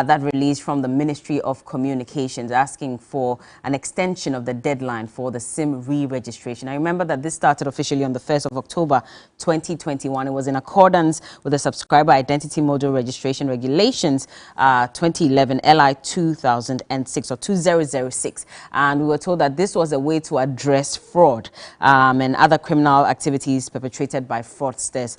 that released from the Ministry of Communications asking for an extension of the deadline for the SIM re-registration. I remember that this started officially on the 1st of October 2021. It was in accordance with the Subscriber Identity Module Registration Regulations 2011 LI 2006 or 2006. And we were told that this was a way to address fraud and other criminal activities perpetrated by fraudsters,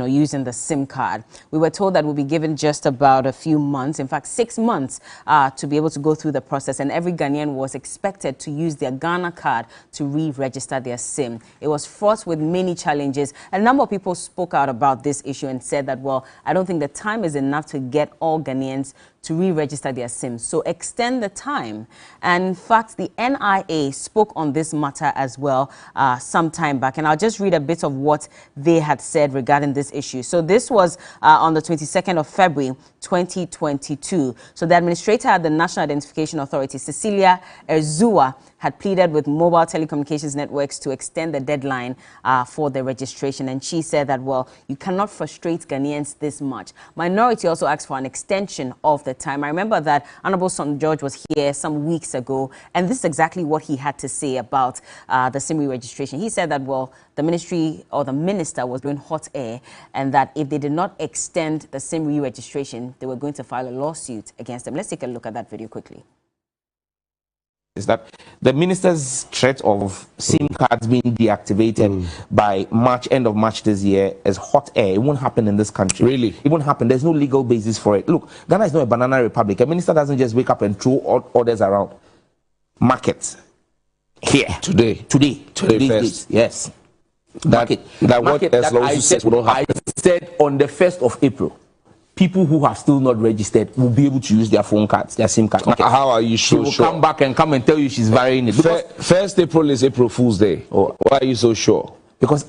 using the SIM card. We were told that we'll be given just about a few months, in fact 6 months, to be able to go through the process, and every Ghanaian was expected to use their Ghana card to re-register their SIM. It was fraught with many challenges. A number of people spoke out about this issue and said that, well, I don't think the time is enough to get all Ghanaians to re-register their SIM, so extend the time. And in fact, the NIA spoke on this matter as well some time back, and I'll just read a bit of what they had said regarding this issue. So this was on the 22nd of February 2022. So the administrator at the National Identification Authority, Cecilia Erzua, had pleaded with mobile telecommunications networks to extend the deadline for the registration. And she said that, well, you cannot frustrate Ghanaians this much. Minority also asked for an extension of the time. I remember that Honorable Son George was here some weeks ago, and this is exactly what he had to say about the SIM registration. He said that, well, the ministry or the minister was doing hot air, and that if they did not extend the SIM re-registration, they were going to file a lawsuit against them. Let's take a look at that video quickly. Is that the minister's threat of SIM cards being deactivated by end of March this year is hot air. It won't happen in this country. Really? It won't happen. There's no legal basis for it. Look, Ghana is not a banana republic. A minister doesn't just wake up and throw orders around. Markets. Here. Today these days. Yes. Market what as long as I said on the 1st of April. People who have still not registered will be able to use their phone cards, their SIM cards. Okay. How are you so sure? She will come back and come and tell you she's varying it. 1st April is April Fool's Day. Why are you so sure? Because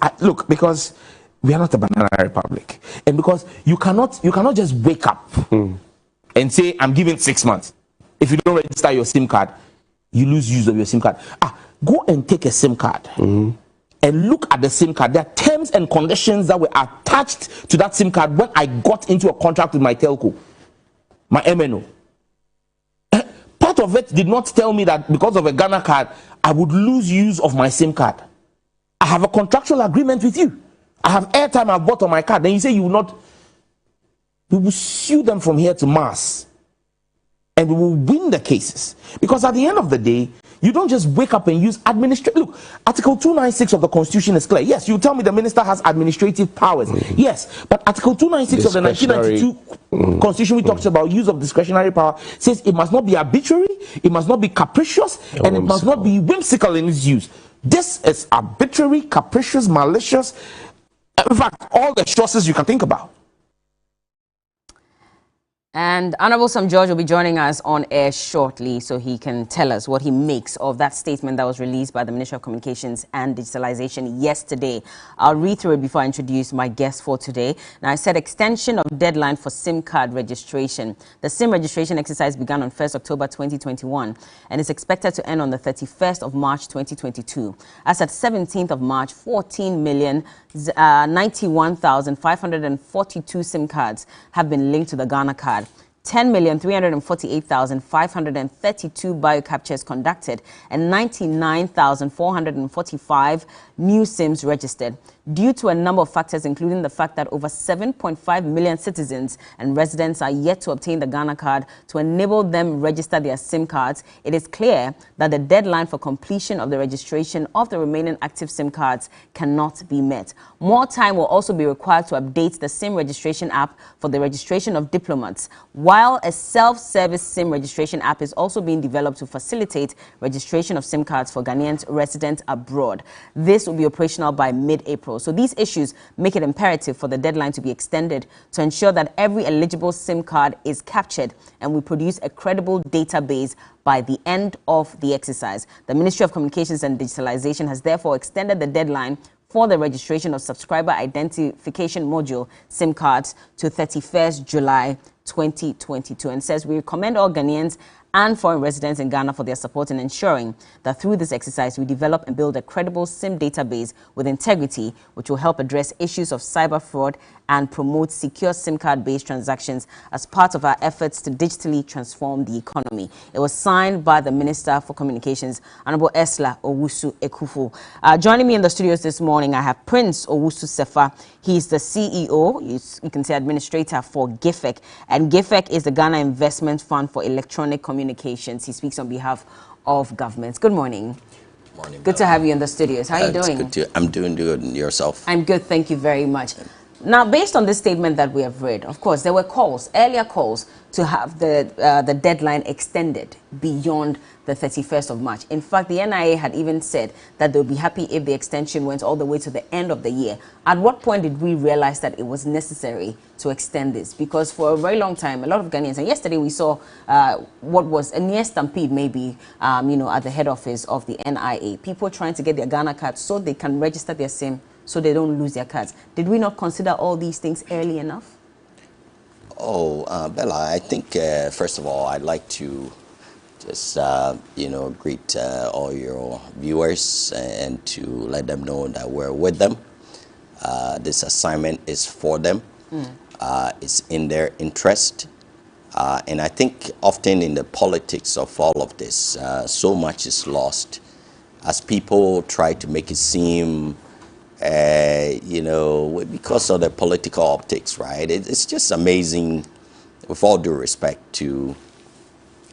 because we are not a banana republic, and because you cannot just wake up and say I'm giving 6 months. If you don't register your SIM card, you lose use of your SIM card. Go and take a SIM card. And look at the SIM card. There are terms and conditions that were attached to that SIM card when I got into a contract with my telco, my MNO. Part of it did not tell me that because of a Ghana card, I would lose use of my SIM card. I have a contractual agreement with you. I have airtime I've bought on my card. Then you say you will not. We will sue them from here to Mars. And we will win the cases. Because at the end of the day, you don't just wake up and use administrative. Look, Article 296 of the Constitution is clear. Yes, you tell me the minister has administrative powers. Yes, but Article 296 of the 1992 Constitution, which talks about use of discretionary power, says it must not be arbitrary, it must not be capricious, and it must not be whimsical in its use. This is arbitrary, capricious, malicious. In fact, all the choices you can think about. And Honorable Son George will be joining us on air shortly so he can tell us what he makes of that statement that was released by the Ministry of Communications and Digitalization yesterday. I'll read through it before I introduce my guest for today. Now, I said extension of deadline for SIM card registration. The SIM registration exercise began on 1st October 2021 and is expected to end on the 31st of March 2022. As at 17th of March, 14,091,542 SIM cards have been linked to the Ghana card. 10,348,532 biocaptures conducted and 99,445 new SIMs registered. Due to a number of factors, including the fact that over 7.5 million citizens and residents are yet to obtain the Ghana card to enable them register their SIM cards, it is clear that the deadline for completion of the registration of the remaining active SIM cards cannot be met. More time will also be required to update the SIM registration app for the registration of diplomats, while a self-service SIM registration app is also being developed to facilitate registration of SIM cards for Ghanaians resident abroad. This will be operational by mid-April. So these issues make it imperative for the deadline to be extended to ensure that every eligible SIM card is captured and we produce a credible database by the end of the exercise. The Ministry of Communications and Digitalization has therefore extended the deadline for the registration of Subscriber Identification Module SIM cards to 31st July 2022, and says, we commend all Ghanaians and foreign residents in Ghana for their support in ensuring that through this exercise we develop and build a credible SIM database with integrity, which will help address issues of cyber fraud and promote secure SIM card-based transactions as part of our efforts to digitally transform the economy. It was signed by the Minister for Communications, Honorable Esla Owusu Ekufu. Joining me in the studios this morning, I have Prince Owusu Sefa. He's the CEO, you can say administrator for GIFEC, and GIFEC is the Ghana Investment Fund for Electronic Communications. He speaks on behalf of governments. Good morning. Morning. Good to have you in the studios. How are you doing? I'm doing good. And yourself? I'm good, thank you very much. Now, based on this statement that we have read, of course, there were earlier calls to have the deadline extended beyond the 31st of March. In fact, the NIA had even said that they would be happy if the extension went all the way to the end of the year. At what point did we realize that it was necessary to extend this? Because for a very long time, a lot of Ghanaians, and yesterday we saw what was a near stampede maybe, at the head office of the NIA, people trying to get their Ghana cards so they can register their SIM so they don't lose their cards. Did we not consider all these things early enough? Oh, Bella, I think, first of all, I'd like to just, greet all your viewers and to let them know that we're with them. This assignment is for them. It's in their interest. And I think often in the politics of all of this, so much is lost as people try to make it seem because of the political optics, right? It's just amazing, with all due respect to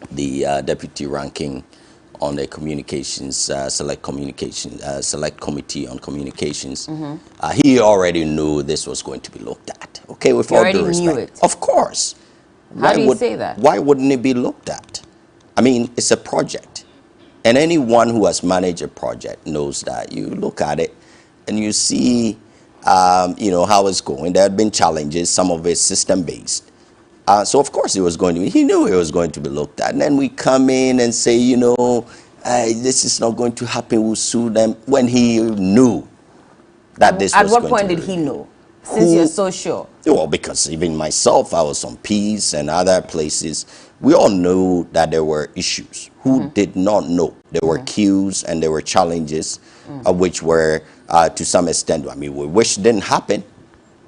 the deputy ranking on the communications, select committee on communications. He already knew this was going to be looked at. Okay, with all due respect. Knew it. Of course. How do you say that? Why wouldn't it be looked at? I mean, it's a project. And anyone who has managed a project knows that. You look at it and you see, how it's going. There have been challenges, some of it system-based. So, of course, he knew it was going to be looked at. And then we come in and say, this is not going to happen, we'll sue them, when he knew that this was going to be. At what point did he know? Since you're so sure. Well, because even myself, I was on Peace and other places. We all knew that there were issues. Who did not know? There were queues and there were challenges, which were, to some extent, we wish didn't happen.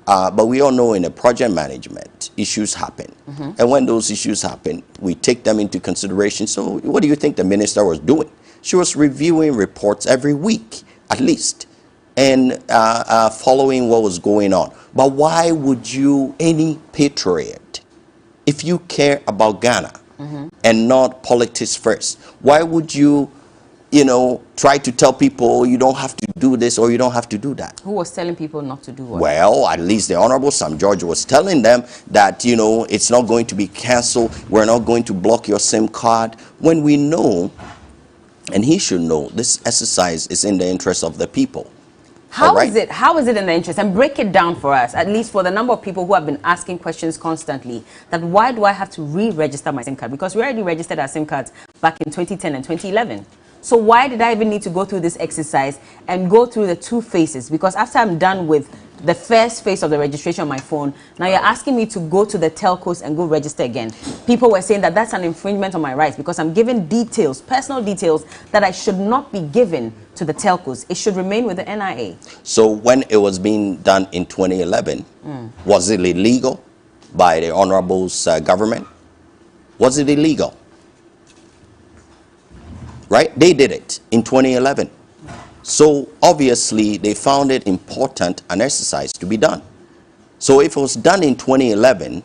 But we all know in a project management, issues happen. And when those issues happen, we take them into consideration. So what do you think the minister was doing? She was reviewing reports every week, at least, and following what was going on. But why would you, any patriot, if you care about Ghana and not politics first, why would you, try to tell people you don't have to do this or you don't have to do that? Who was telling people not to do what? Well, at least the Honorable Sam George was telling them that, it's not going to be canceled. We're not going to block your SIM card. When we know, and he should know, this exercise is in the interest of the people. How is it in the interest? And break it down for us, at least for the number of people who have been asking questions constantly, that why do I have to re-register my SIM card? Because we already registered our SIM cards back in 2010 and 2011. So why did I even need to go through this exercise and go through the two phases? Because after I'm done with the first phase of the registration on my phone, now you're asking me to go to the telcos and go register again. People were saying that that's an infringement on my rights because I'm giving details, personal details, that I should not be given to the telcos. It should remain with the NIA. So when it was being done in 2011, was it illegal by the Honorable's government? Was it illegal? Right? They did it in 2011. So obviously they found it important, an exercise to be done. So if it was done in 2011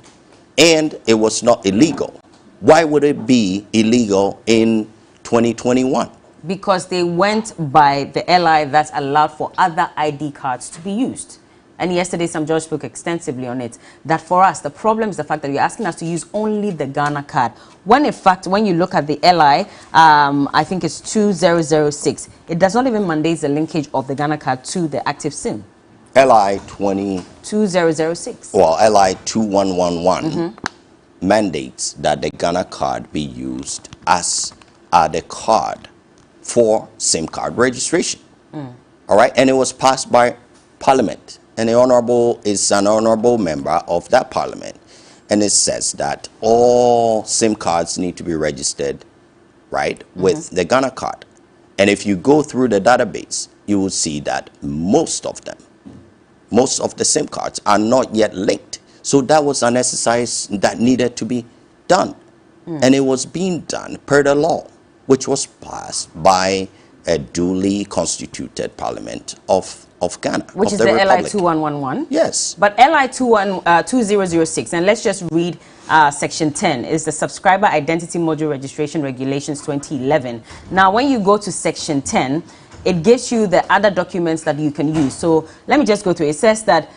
and it was not illegal, why would it be illegal in 2021? Because they went by the LI that allowed for other ID cards to be used. And yesterday, Sam George spoke extensively on it, that for us, the problem is the fact that you're asking us to use only the Ghana card. When in fact, when you look at the LI, I think it's 2006, it does not even mandate the linkage of the Ghana card to the active SIM. LI 2006. Well, LI 2111 mandates that the Ghana card be used as the card for SIM card registration. All right, and it was passed by Parliament, and the Honorable is an honorable member of that Parliament. and it says that all SIM cards need to be registered, right, with the Ghana card. And if you go through the database, you will see that most of the SIM cards are not yet linked. So that was an exercise that needed to be done. And it was being done per the law, which was passed by a duly constituted parliament of Ghana. Which is the the Republic. LI 2111? Yes. But LI 2006, and let's just read section 10, is the Subscriber Identity Module Registration Regulations 2011. Now, when you go to section 10, it gives you the other documents that you can use. So let me just go through. It says that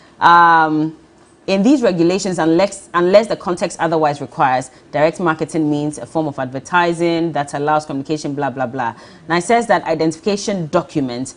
in these regulations, unless the context otherwise requires, direct marketing means a form of advertising that allows communication, blah, blah, blah. Now, it says that identification documents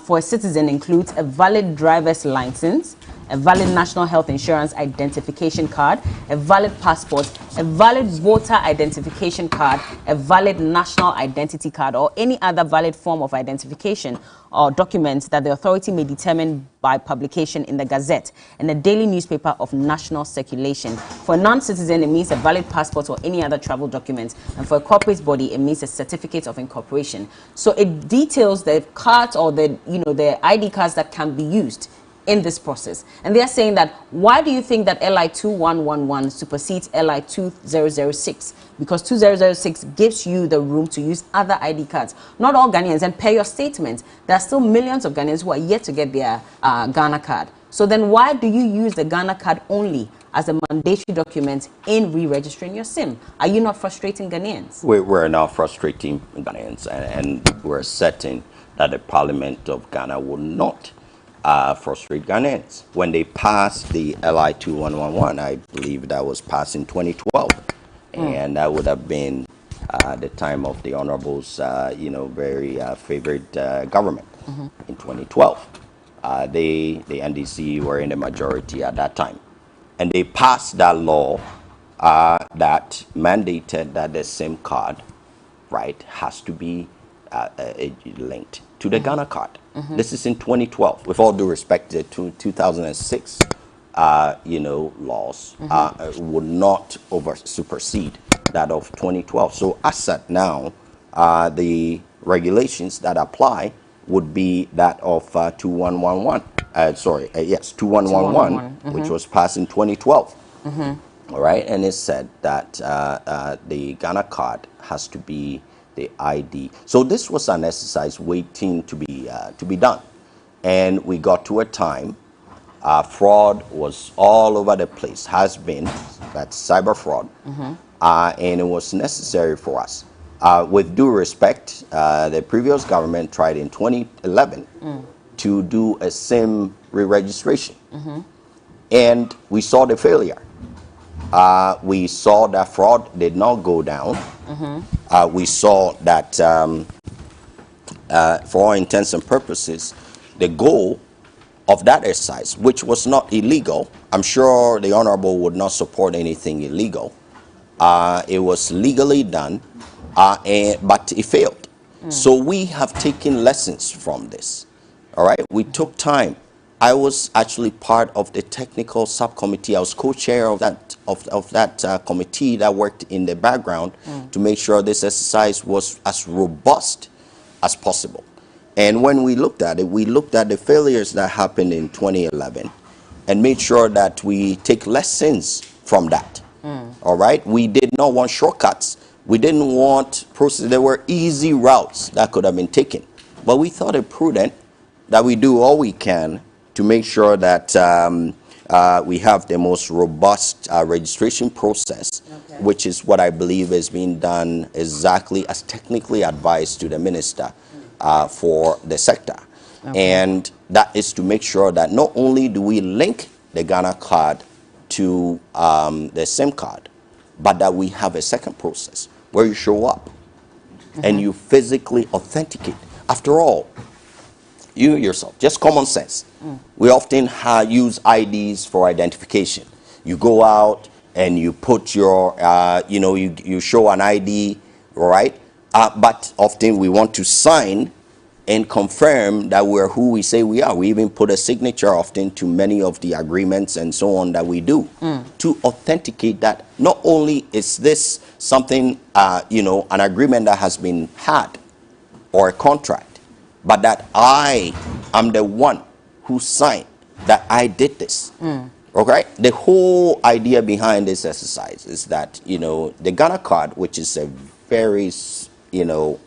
for a citizen includes a valid driver's license, a valid national health insurance identification card, a valid passport, a valid voter identification card, a valid national identity card, or any other valid form of identification or document that the authority may determine by publication in the Gazette and a daily newspaper of national circulation. For a non-citizen, it means a valid passport or any other travel document, and for a corporate body, it means a certificate of incorporation. So it details the cards or the ID cards that can be used in this process. And they are saying that, why do you think that LI 2111 supersedes LI 2006? Because 2006 gives you the room to use other ID cards. Not all Ghanaians, and per your statement, there are still millions of Ghanaians who are yet to get their Ghana card. So then why do you use the Ghana card only as a mandatory document in re-registering your SIM? Are you not frustrating Ghanaians? We're now frustrating Ghanaians, and we're certain that the Parliament of Ghana will not frustrate Ghanaians. When they passed the LI 2111, I believe that was passed in 2012, and that would have been the time of the Honorable's, very favorite government in 2012. The NDC were in the majority at that time, and they passed that law that mandated that the SIM card, right, has to be linked to the Ghana card. This is in 2012. With all due respect to 2006, laws would not supersede that of 2012. So as at now, the regulations that apply would be that of 2111. 2111, which was passed in 2012. All right, and it said that the Ghana card has to be the ID. So this was an exercise waiting to be done, and we got to a time fraud was all over the place. Has been, that's cyber fraud, and it was necessary for us. With due respect, the previous government tried in 2011 to do a SIM re-registration, and we saw the failure. We saw that fraud did not go down. We saw that, for all intents and purposes, the goal of that exercise, which was not illegal, I'm sure the Honorable would not support anything illegal. It was legally done, but it failed. So we have taken lessons from this. All right, we took time. I was actually part of the technical subcommittee. I was co-chair of that committee that worked in the background to make sure this exercise was as robust as possible. And when we looked at it, we looked at the failures that happened in 2011 and made sure that we take lessons from that. All right, we did not want shortcuts. We didn't want process. There were easy routes that could have been taken, but we thought it prudent that we do all we can to make sure that we have the most robust registration process, which is what I believe is being done exactly as technically advised to the minister for the sector. And that is to make sure that not only do we link the Ghana card to the SIM card, but that we have a second process where you show up and you physically authenticate. After all, you yourself, just common sense. We often use IDs for identification. You go out and you put your, you show an ID, right? But often we want to sign and confirm that we're who we say we are. We even put a signature often to many of the agreements and so on that we do to authenticate that not only is this something, an agreement that has been had or a contract, but that I am the one who signed that I did this. Okay? The whole idea behind this exercise is that, the Ghana card, which is a very,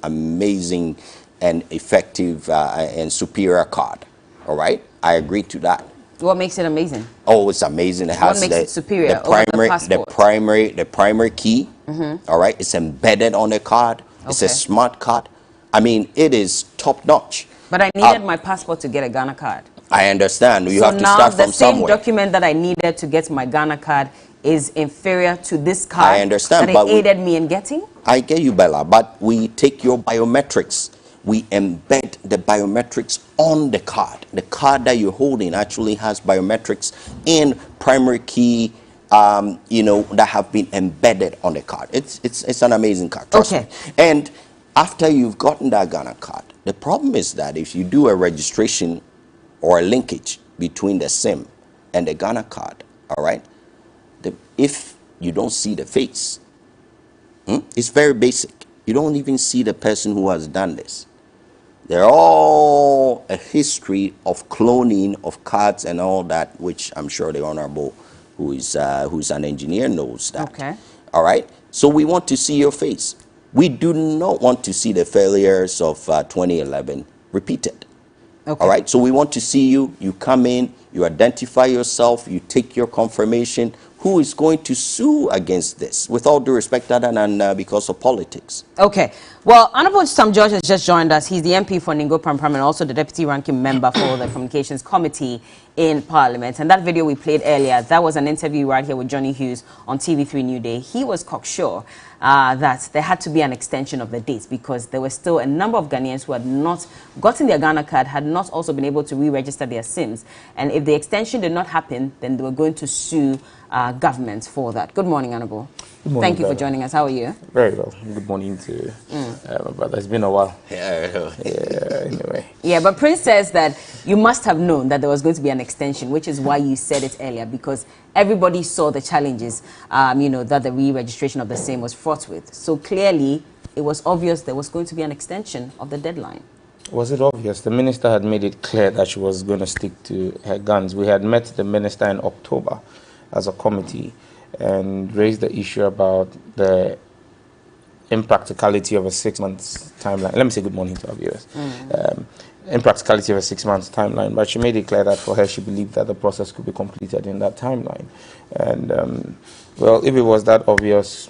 amazing and effective and superior card. All right? I agree to that. What makes it amazing? Oh, it's amazing. It has what makes it superior the primary, over the the primary key. All right? It's embedded on the card. It's a smart card. I mean, it is top notch. But I needed my passport to get a Ghana card. I understand. You have to start from somewhere. So now the same document that I needed to get my Ghana card is inferior to this card. I understand, that but it aided me in getting? I get you, Bella, but we take your biometrics. We embed the biometrics on the card. The card that you're holding actually has biometrics and primary key, that have been embedded on the card. It's an amazing card. Trust me. And after you've gotten that Ghana card, the problem is that if you do a registration or a linkage between the SIM and the Ghana card, all right, if you don't see the face, it's very basic. You don't even see the person who has done this. They're all a history of cloning of cards and all that, which I'm sure the Honorable, who's an engineer, knows that. Okay. All right? So we want to see your face. We do not want to see the failures of 2011 repeated. Okay. All right? So we want to see you. You come in, you identify yourself, you take your confirmation. Who is going to sue against this? With all due respect, other than because of politics. Okay. Well, Honorable Sam George has just joined us. He's the MP for Ningo Pram and also the Deputy Ranking Member for the Communications Committee in Parliament. And that video we played earlier, that was an interview right here with Johnny Hughes on TV3 New Day. He was cocksure that there had to be an extension of the dates because there were still a number of Ghanaians who had not gotten their Ghana card, had not also been able to re-register their SIMs. And if the extension did not happen, then they were going to sue government for that. Good morning, Honorable. Good morning, Thank you for joining us. How are you? Very well. Good morning to my brother. It's been a while. Anyway. Yeah, but Prince says that you must have known that there was going to be an extension, which is why you said it earlier, because everybody saw the challenges, that the re-registration of the same was fraught with. So clearly, it was obvious there was going to be an extension of the deadline. Was it obvious? The minister had made it clear that she was going to stick to her guns. We had met the minister in October as a committee and raised the issue about the impracticality of a 6 months timeline. Let me say good morning to our viewers. Impracticality of a 6 months timeline, but she made it clear that for her she believed that the process could be completed in that timeline. And well, if it was that obvious,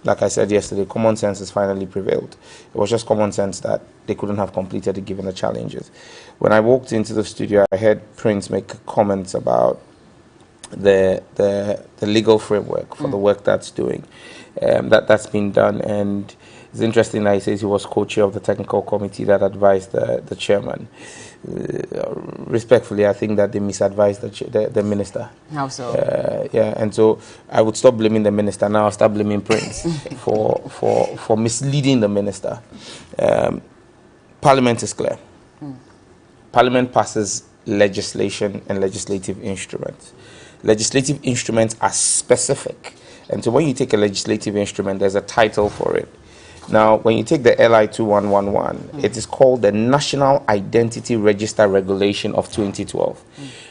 like I said yesterday, common sense has finally prevailed. It was just common sense that they couldn't have completed it given the challenges. When I walked into the studio, I heard Prince make comments about the legal framework for the work that's that's been done, and it's interesting that he says he was co-chair of the technical committee that advised the chairman. Respectfully, I think that they misadvised the minister. How so? And so I would stop blaming the minister now. I'll start blaming Prince for misleading the minister. Parliament is clear. Parliament passes legislation and legislative instruments. Legislative instruments are specific, and so when you take a legislative instrument, there's a title for it. Now, when you take the LI 2111, it is called the National Identity Register Regulation of 2012.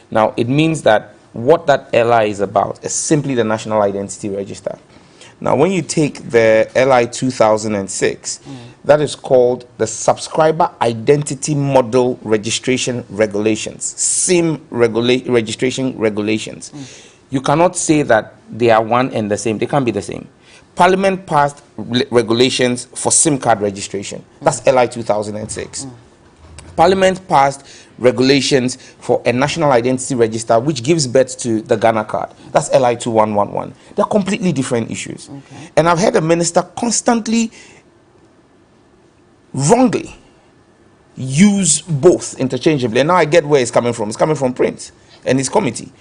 Now, it means that what that LI is about is simply the National Identity Register. Now, when you take the LI 2006, that is called the Subscriber Identity Model Registration Regulations, SIM registration regulations. You cannot say that they are one and the same. They can't be the same. Parliament passed regulations for SIM card registration. That's LI 2006. Parliament passed regulations for a national identity register which gives birth to the Ghana card. That's LI 2111. They're completely different issues. Okay. And I've heard the minister constantly, wrongly, use both interchangeably. And now I get where it's coming from. It's coming from Prince and his committee.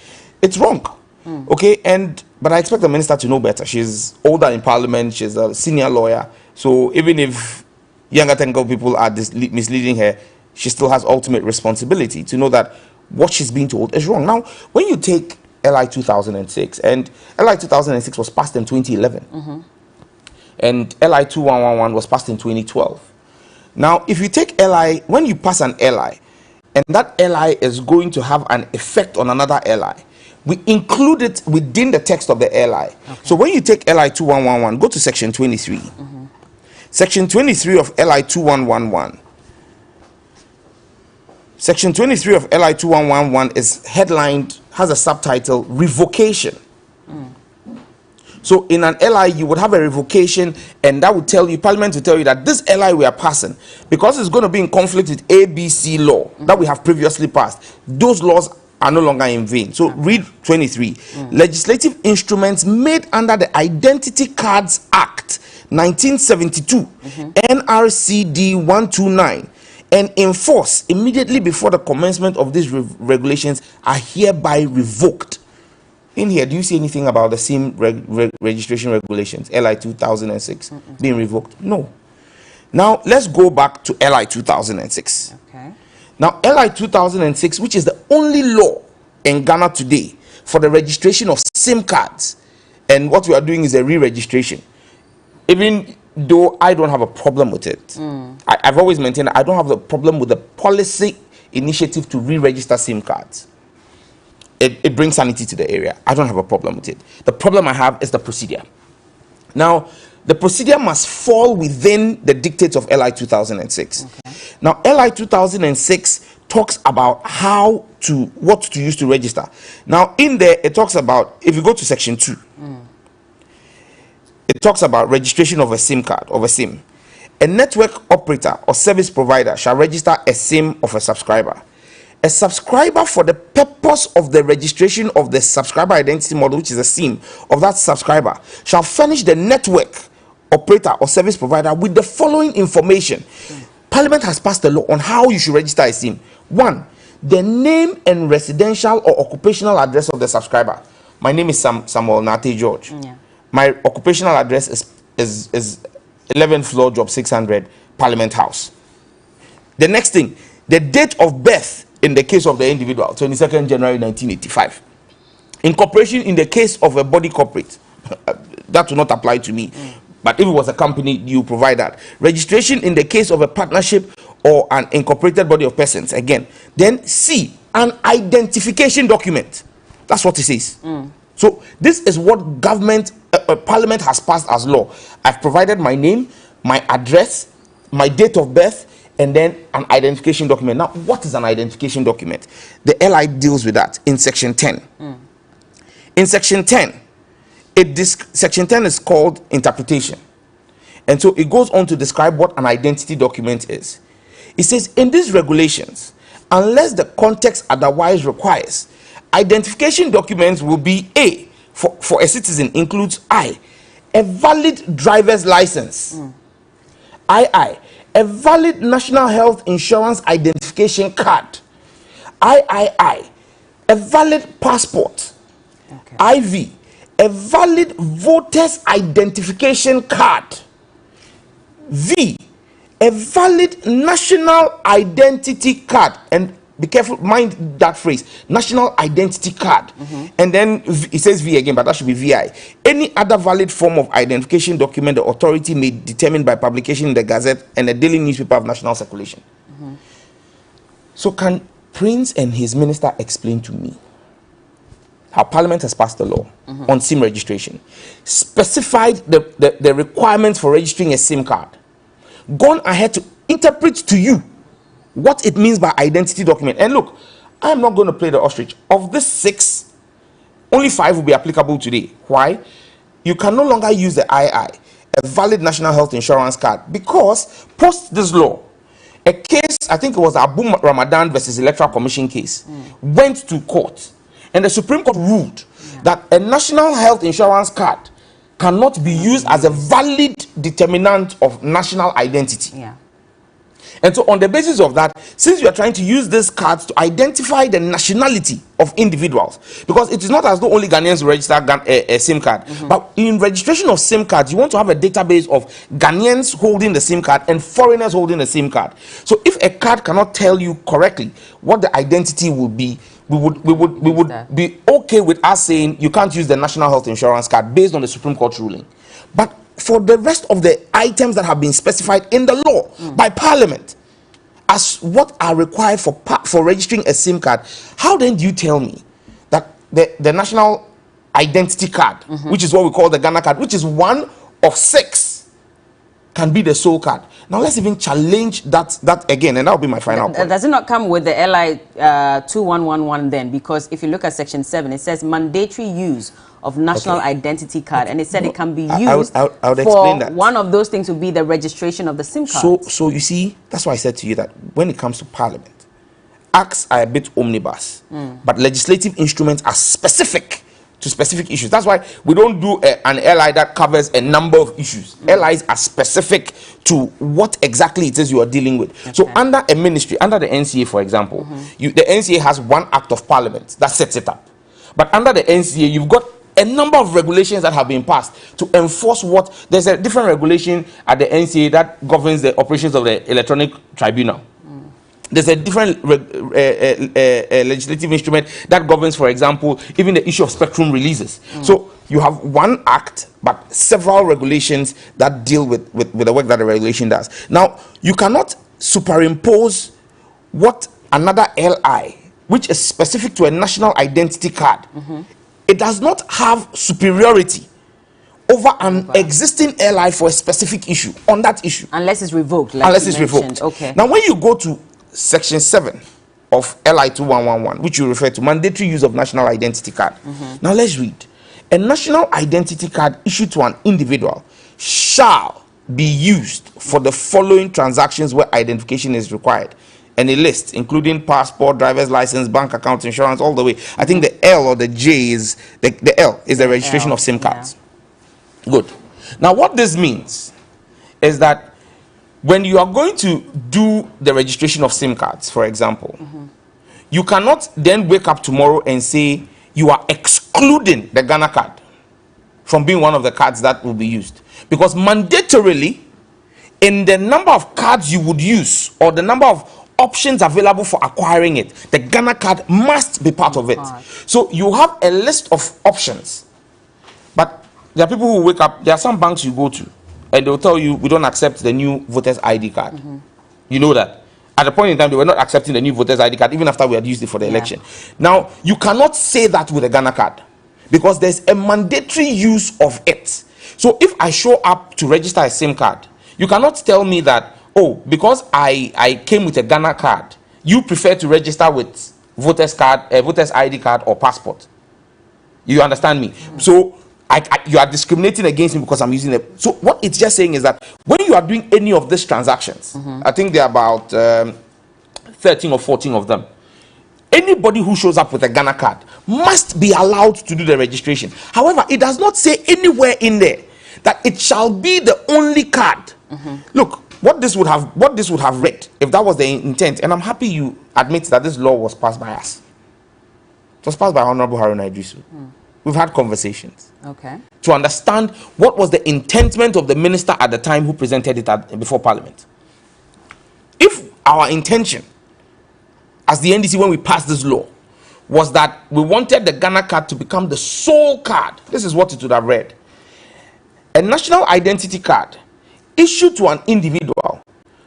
It's wrong. Okay, but I expect the minister to know better. She's older in Parliament. She's a senior lawyer. So even if younger technical people are misleading her, she still has ultimate responsibility to know that what she's being told is wrong. Now, when you take LI 2006, and LI 2006 was passed in 2011, and LI 2111 was passed in 2012. Now, if you take LI, when you pass an LI, and that LI is going to have an effect on another LI, we include it within the text of the LI. Okay. So when you take LI 2111, go to section 23. Section 23 of LI 2111. Section 23 of LI 2111 is headlined, has a subtitle, Revocation. So in an LI, you would have a revocation, and that would tell you, Parliament will tell you that this LI we are passing, because it's going to be in conflict with ABC law that we have previously passed, those laws are no longer in vain. So read 23. Legislative instruments made under the Identity Cards Act 1972, NRCD 129, and enforced immediately before the commencement of these regulations are hereby revoked. In here, do you see anything about the SIM registration regulations, LI 2006, being revoked? No. Now, let's go back to LI 2006. Okay. Now, LI 2006, which is the only law in Ghana today for the registration of SIM cards, and what we are doing is a re-registration. Even though I don't have a problem with it, I've always maintained that I don't have a problem with the policy initiative to re-register SIM cards. It brings sanity to the area. I don't have a problem with it. The problem I have is the procedure. Now, the procedure must fall within the dictates of LI 2006. Okay. Now, LI 2006 talks about what to use to register. Now, in there, it talks about, if you go to section 2, it talks about registration of a SIM card, of a SIM. A network operator or service provider shall register a SIM of a subscriber. A subscriber, for the purpose of the registration of the subscriber identity model, which is a SIM of that subscriber, shall furnish the network operator or service provider with the following information. Parliament has passed a law on how you should register a SIM. 1, the name and residential or occupational address of the subscriber. My name is Samuel Nate George. Yeah. My occupational address is 11th floor, job 600, Parliament House. The next thing, the date of birth in the case of the individual, 22nd January 1985. Incorporation in the case of a body corporate, that will not apply to me. But if it was a company, you provide that. Registration in the case of a partnership or an incorporated body of persons, again. Then C, an identification document. That's what it says. So this is what Parliament has passed as law. I've provided my name, my address, my date of birth, and then an identification document. Now, what is an identification document? The LI deals with that in section 10. In section 10, section 10 is called interpretation. And so it goes on to describe what an identity document is. It says, in these regulations, unless the context otherwise requires, identification documents will be A, for a citizen includes I, a valid driver's license, II, a valid national health insurance identification card, III, a valid passport, IV, a valid voter's identification card, V, a valid national identity card. And be careful, mind that phrase, national identity card. And then it says V again, but that should be VI. Any other valid form of identification document the authority may determine by publication in the Gazette and the daily newspaper of national circulation. So can Prince and his minister explain to me how Parliament has passed a law on SIM registration, specified the requirements for registering a SIM card, gone ahead to interpret to you what it means by identity document? And look, I'm not going to play the ostrich. Of this 6, only 5 will be applicable today. Why? You can no longer use the II, a valid national health insurance card, because post this law, a case, I think it was Abu Ramadan versus Electoral Commission case, went to court, and the Supreme Court ruled that a national health insurance card cannot be used as a valid determinant of national identity. And so on the basis of that, since you are trying to use these cards to identify the nationality of individuals, because it is not as though only Ghanaians register a SIM card, but in registration of SIM cards, you want to have a database of Ghanaians holding the SIM card and foreigners holding the SIM card. So if a card cannot tell you correctly what the identity will be, we would be okay with us saying you can't use the National Health Insurance card based on the Supreme Court ruling. But for the rest of the items that have been specified in the law by Parliament as what are required for registering a SIM card, how then do you tell me that the National Identity Card, which is what we call the Ghana card, which is one of 6, can be the sole card? Now let's even challenge that again, and that will be my final point. Does it not come with the LI 2111 then? Because if you look at section 7, it says mandatory use of national identity card, and it said it can be used I would for explain that. one of those things would be the registration of the SIM card. So you see, that's why I said to you that when it comes to Parliament, acts are a bit omnibus, but legislative instruments are specific to specific issues. That's why we don't do an LI that covers a number of issues. LIs are specific to what exactly it is you are dealing with. Okay. So under a ministry, under the NCA, for example, the NCA has one act of Parliament that sets it up. But under the NCA, you've got a number of regulations that have been passed to enforce what. There's a different regulation at the NCA that governs the operations of the electronic tribunal. There's a different legislative instrument that governs, for example, even the issue of spectrum releases. So you have one act, but several regulations that deal with the work that the regulation does. Now, you cannot superimpose what another LI, which is specific to a national identity card. It does not have superiority over an existing LI for a specific issue on that issue. Unless it's revoked. Like unless it's revoked. Okay. Now, when you go to section 7 of LI 2111, which you refer to, mandatory use of national identity card. Now, let's read. A national identity card issued to an individual shall be used for the following transactions where identification is required. And a list, including passport, driver's license, bank account, insurance, all the way. I think the L or the J is, the L is the registration of SIM cards. Yeah. Good. Now, what this means is that when you are going to do the registration of SIM cards, for example, you cannot then wake up tomorrow and say you are excluding the Ghana card from being one of the cards that will be used. Because mandatorily, in the number of cards you would use or the number of options available for acquiring it, the Ghana card must be part of it. So you have a list of options, but there are people who wake up, there are some banks you go to and they'll tell you we don't accept the new voters ID card. You know that at a point in time they were not accepting the new voters ID card even after we had used it for the election. Now you cannot say that with a Ghana card because there's a mandatory use of it. So if I show up to register a SIM card, you cannot tell me that, oh, because I came with a Ghana card, you prefer to register with voters ID card or passport. You understand me? So you are discriminating against me because I'm using it. So what it's just saying is that when you are doing any of these transactions, I think there are about 13 or 14 of them. Anybody who shows up with a Ghana card must be allowed to do the registration. However, it does not say anywhere in there that it shall be the only card. Look, what this would have read if that was the intent, and I'm happy you admit that this law was passed by us. It was passed by Honorable Haruna Idrisu. We've had conversations to understand what was the intentment of the minister at the time who presented it before Parliament. If our intention as the NDC when we passed this law was that we wanted the Ghana card to become the sole card, this is what it would have read. A national identity card issued to an individual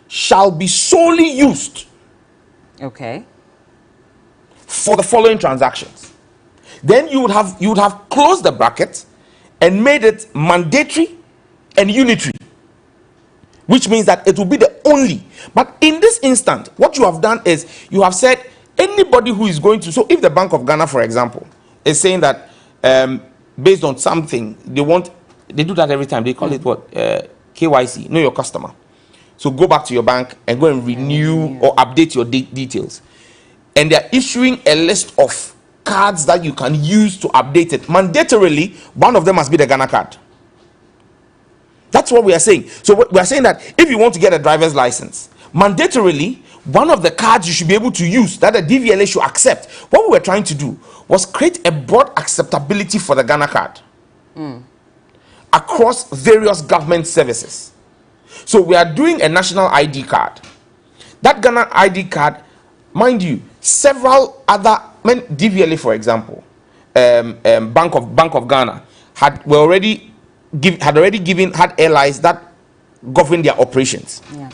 shall be solely used for the following transactions. Then you would have closed the bracket and made it mandatory and unitary, which means that it will be the only. But in this instant, what you have done is you have said anybody who is going to, so if the Bank of Ghana, for example, is saying that based on something they do that every time, they call it what, KYC, know your customer. So go back to your bank and go and renew or update your details, and they're issuing a list of cards that you can use to update it. Mandatorily, one of them must be the Ghana card. That's what we are saying. So we are saying that if you want to get a driver's license, mandatorily, one of the cards you should be able to use that the DVLA should accept. What we were trying to do was create a broad acceptability for the Ghana card across various government services. So we are doing a national ID card. That Ghana ID card, mind you, several other, DVLA, for example, Bank of Ghana had already had airlines that govern their operations. Yeah.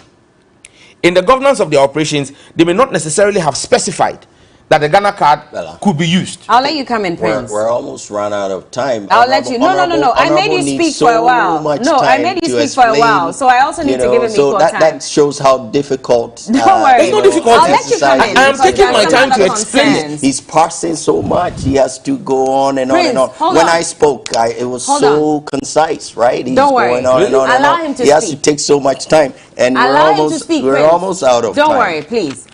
In the governance of their operations, they may not necessarily have specified that the Ghana card could be used. I'll let you come in, Prince. We're almost run out of time. I'll let you. No. I made you speak for a while. No, I made you speak for a while. So I also need to give him equal time. That shows how difficult. Don't worry. It's not difficult. I'll let you come in. I am taking my time to explain it. He's parsing so much. He has to go on and on and on. When I spoke, it was so concise, right? He's Don't worry. Going on and on and Allow on. him to speak. He has to take so much time, and we're almost out of time. Don't worry, please.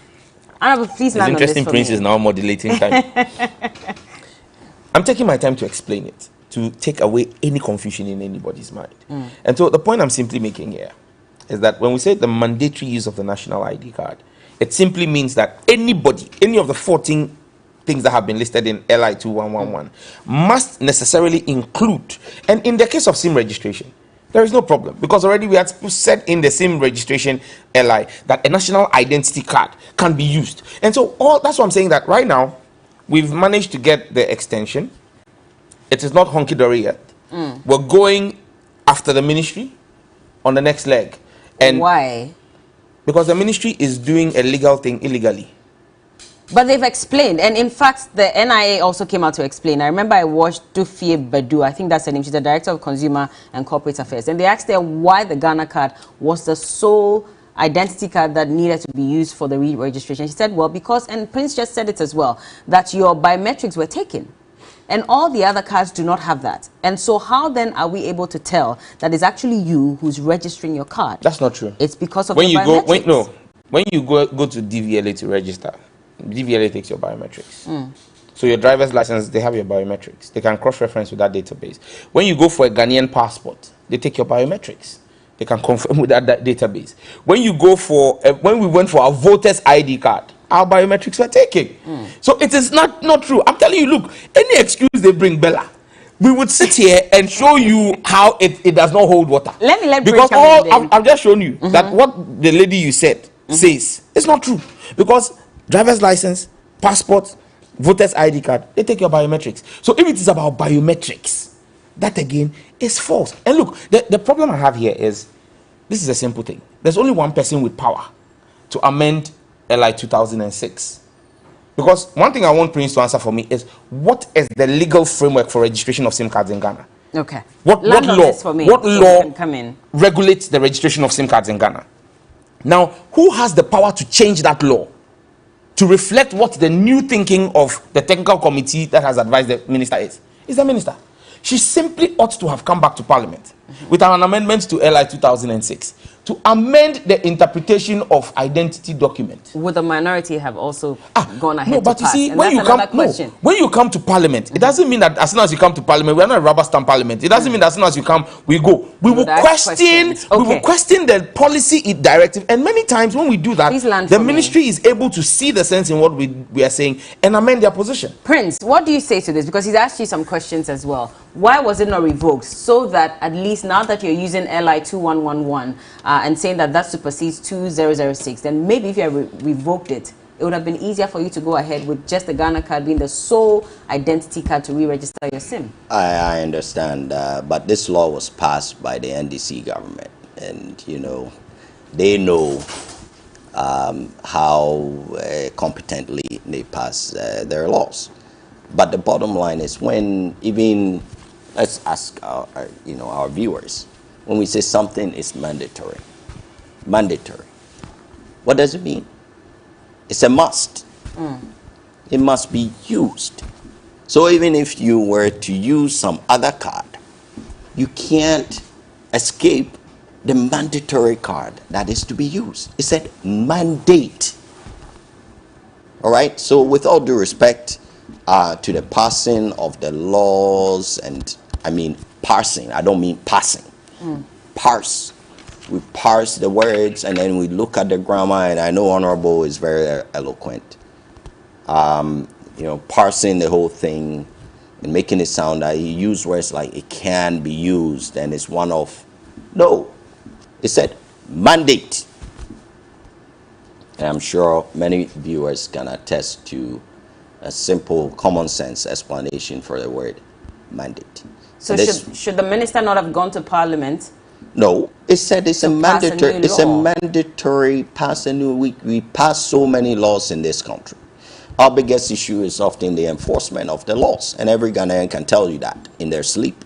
Please land on this for me. Prince is now modulating time. I'm taking my time to explain it, to take away any confusion in anybody's mind. And so the point I'm simply making here is that when we say the mandatory use of the national ID card, it simply means that anybody, any of the 14 things that have been listed in LI 2111 must necessarily include, and in the case of SIM registration, there is no problem, because already we had said in the SIM registration LI that a national identity card can be used. And so that's why I'm saying that right now we've managed to get the extension. It is not honky-dory yet. We're going after the ministry on the next leg. And why? Because the ministry is doing a legal thing illegally. But they've explained, and in fact, the NIA also came out to explain. I remember I watched Dufie Badu, I think that's her name, she's the Director of Consumer and Corporate Affairs, and they asked her why the Ghana card was the sole identity card that needed to be used for the re-registration. She said, well, because, and Prince just said it as well, that your biometrics were taken. And all the other cards do not have that. And so how then are we able to tell that it's actually you who's registering your card? That's not true. It's because of when your biometrics. When you go to DVLA to register, DVLA takes your biometrics. So your driver's license, they have your biometrics. They can cross-reference with that database. When you go for a Ghanaian passport, they take your biometrics. They can confirm with that database. When you go for, when we went for our voters ID card, our biometrics were taken. So it is not true. I'm telling you, look, any excuse they bring, Bella, we would sit here and show you how it does not hold water. Because I've just shown you that what the lady you said says, it's not true. Because driver's license, passport, voter's ID card, they take your biometrics. So if it is about biometrics, that again is false. And look, the problem I have here is, this is a simple thing. There's only one person with power to amend LI 2006. Because one thing I want Prince to answer for me is, what is the legal framework for registration of SIM cards in Ghana? Okay. What law come in. regulates the registration of SIM cards in Ghana? Now, who has the power to change that law to reflect what the new thinking of the technical committee that has advised the minister is? It's the minister. She simply ought to have come back to Parliament with an amendment to LI 2006 to amend the interpretation of identity document. Would the minority have also gone ahead no, but to you pass? see, And when you come, when you come to Parliament, it doesn't mean that as soon as you come to Parliament, we are not a rubber stamp Parliament. It doesn't mean that as soon as you come, we go. We will question. We will question the policy directive, and many times when we do that, the ministry is able to see the sense in what we are saying and amend their position. Prince, what do you say to this? Because he's asked you some questions as well. Why was it not revoked? So that at least now that you're using LI 2111 and saying that supersedes 2006, then maybe if you had revoked it, it would have been easier for you to go ahead with just the Ghana card being the sole identity card to re-register your SIM. I understand, but this law was passed by the NDC government, and you know, they know how competently they pass their laws. But the bottom line is, when even, let's ask our viewers, when we say something is mandatory, what does it mean? It's a must. It must be used. So even if you were to use some other card, you can't escape the mandatory card that is to be used. It said mandate. All right? So with all due respect to the passing of the laws, and I mean parsing, I don't mean passing. Parse we parse the words, and then we look at the grammar. And I know Honorable is very eloquent. You know, parsing the whole thing and making it sound that he used words like it can be used, and it's one of, no, it said mandate. And I'm sure many viewers can attest to a simple common sense explanation for the word mandate. So should the minister not have gone to Parliament? No, it said it's a mandatory. It's a mandatory pass a new week. We pass so many laws in this country. Our biggest issue is often the enforcement of the laws, and every Ghanaian can tell you that in their sleep.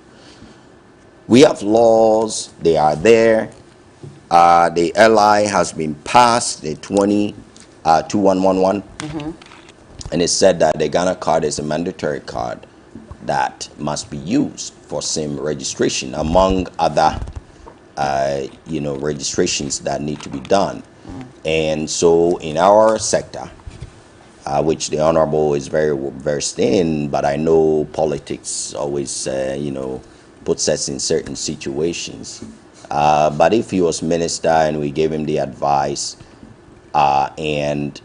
We have laws; they are there. The LI has been passed, the 2111, and it said that the Ghana card is a mandatory card that must be used for SIM registration, among other, you know, registrations that need to be done. And so, in our sector, which the Honorable is very versed in, but I know politics always, you know, puts us in certain situations. But if he was minister and we gave him the advice, and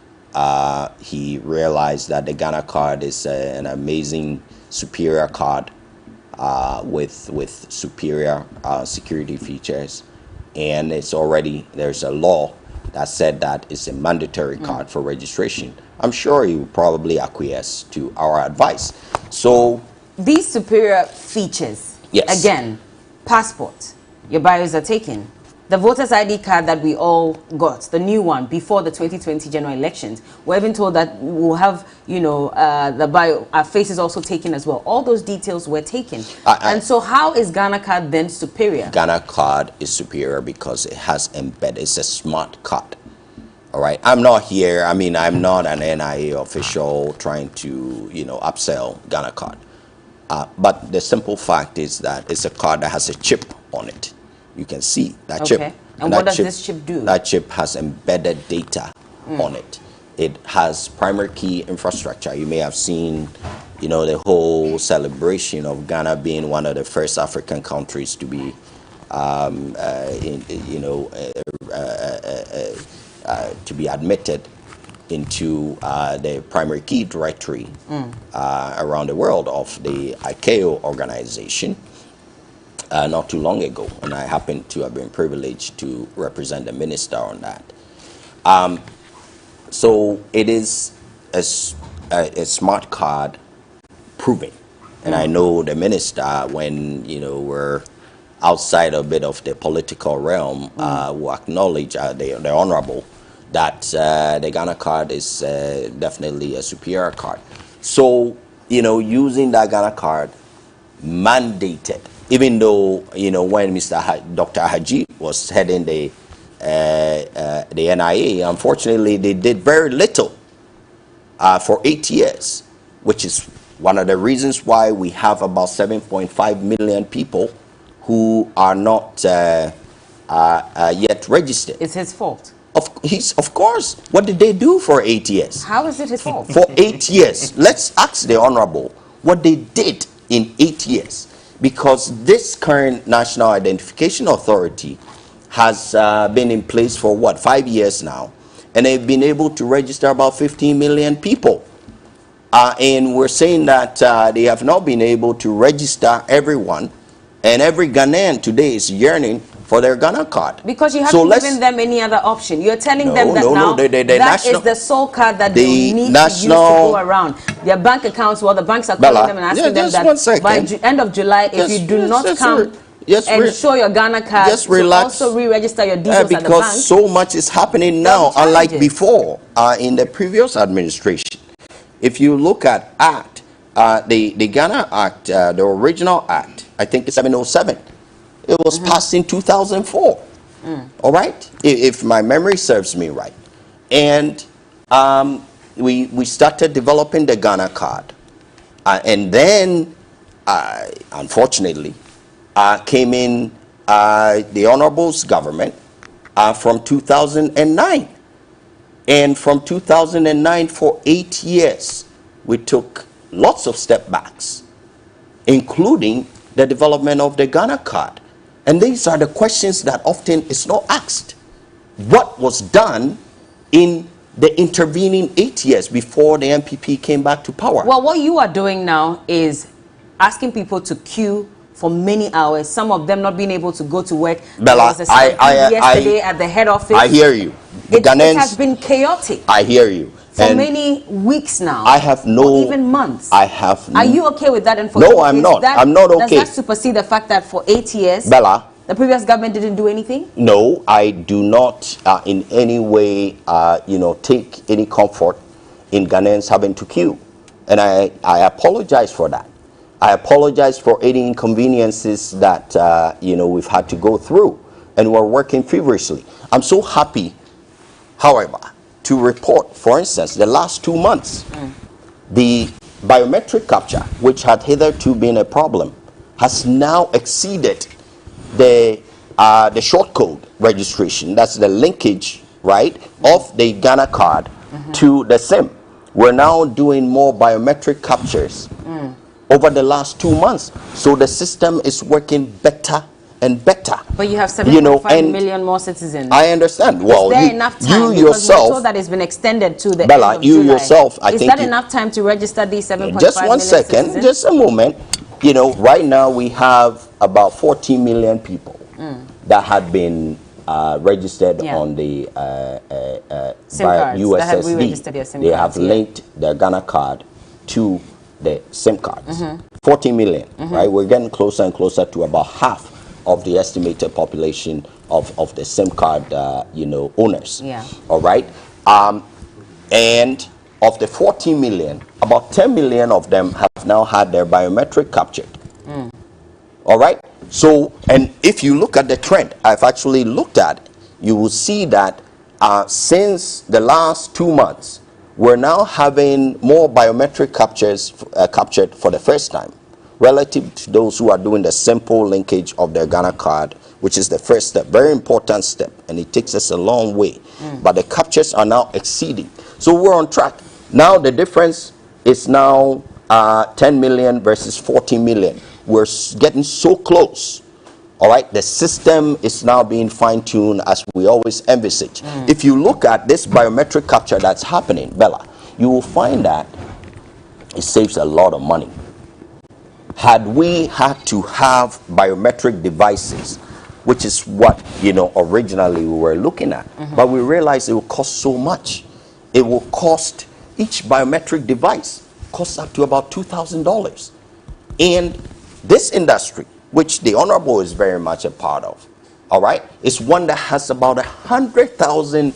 he realized that the Ghana card is an amazing, superior card with superior security features, and it's already, there's a law that said that it's a mandatory card for registration, I'm sure he would probably acquiesce to our advice. So these superior features, yes, again, passport, your bios are taken. The voter's ID card that we all got, the new one, before the 2020 general elections, we're even told that we'll have, you know, the bio, our faces also taken as well. All those details were taken. And so how is Ghana card then superior? Ghana card is superior because it has embedded, it's a smart card. All right, I'm not here, I mean, I'm not an NIA official trying to, you know, upsell Ghana card. But the simple fact is that it's a card that has a chip on it. You can see that chip. And what does this chip do? That chip has embedded data on it. It has primary key infrastructure. You may have seen, you know, the whole celebration of Ghana being one of the first African countries to be, you know, to be admitted into the primary key directory around the world of the ICAO organization. Not too long ago, and I happen to have been privileged to represent the minister on that. So it is a smart card proven, and I know the minister, when, you know, we're outside a bit of the political realm, will acknowledge the Honorable that the Ghana card is definitely a superior card. So, you know, using that Ghana card mandated, even though, you know, when Dr. Haji was heading the NIA, unfortunately, they did very little for 8 years, which is one of the reasons why we have about 7.5 million people who are not yet registered. It's his fault. Of course. What did they do for 8 years? How is it his fault? For 8 years. Let's ask the Honorable what they did in 8 years. Because this current National Identification Authority has been in place for, what, 5 years now? And they've been able to register about 15 million people. And we're saying that they have not been able to register everyone. And every Ghanaian today is yearning for their Ghana card. Because you haven't given them any other option. You're telling them that now that is the sole card that they need to use to go around. Their bank accounts, well, the banks are calling them and asking them that by end of July, if you do not come and show your Ghana card, to also re-register your details at the bank. Because so much is happening now, unlike before in the previous administration. If you look at Act, the Ghana Act, the original Act, I think it's 707. It was passed in 2004. All right, if my memory serves me right. And we started developing the Ghana card. And then, unfortunately, came in the Honorable's government from 2009. And from 2009 for 8 years, we took lots of step backs, including the development of the Ghana card. And these are the questions that often is not asked. What was done in the intervening 8 years before the MPP came back to power? Well, what you are doing now is asking people to queue for many hours, some of them not being able to go to work. There was a stampede yesterday at the head office. I hear you. It has been chaotic. I hear you. For many weeks now. I have no... Or even months. I have no... Are you okay with that? And for no, I'm not. I'm not okay. Does that supersede the fact that for 8 years, Bella, the previous government didn't do anything? No, I do not in any way, take any comfort in Ghanaians having to queue. And I apologize for that. I apologize for any inconveniences that, we've had to go through. And we're working feverishly. I'm so happy, however, to report, for instance, the last 2 months, the biometric capture, which had hitherto been a problem, has now exceeded the short code registration. That's the linkage, right, of the Ghana card to the SIM. We're now doing more biometric captures over the last 2 months. So the system is working better and better. But you have 7.5 million more citizens. I understand. Well, is there enough time? You yourself, we're told that it's been extended to the Bella, end of you July. yourself, I is think... Is that enough time to register these 7.5 million Just one second, citizens? just a moment. Right now we have about 14 million people that had been registered on the SIM cards, USSD. that have re-registered their SIM they cards, have linked their Ghana card to the SIM cards. 14 million, right? We're getting closer and closer to about half of the estimated population of the SIM card, owners. Yeah. All right. And of the 14 million, about 10 million of them have now had their biometric captured. All right. So, and if you look at the trend, I've actually looked at it, you will see that since the last 2 months, we're now having more biometric captures captured for the first time, relative to those who are doing the simple linkage of their Ghana card, which is the first step, very important step, and it takes us a long way. But the captures are now exceeding. So we're on track. Now the difference is now 10 million versus 14 million. We're getting so close. All right, the system is now being fine-tuned as we always envisage. If you look at this biometric capture that's happening, Bella, you will find that it saves a lot of money. Had we had to have biometric devices, which is what originally we were looking at, but we realized it will cost so much. It will cost, each biometric device costs up to about $2,000. And this industry, which the Honorable is very much a part of, all right, is one that has about 100,000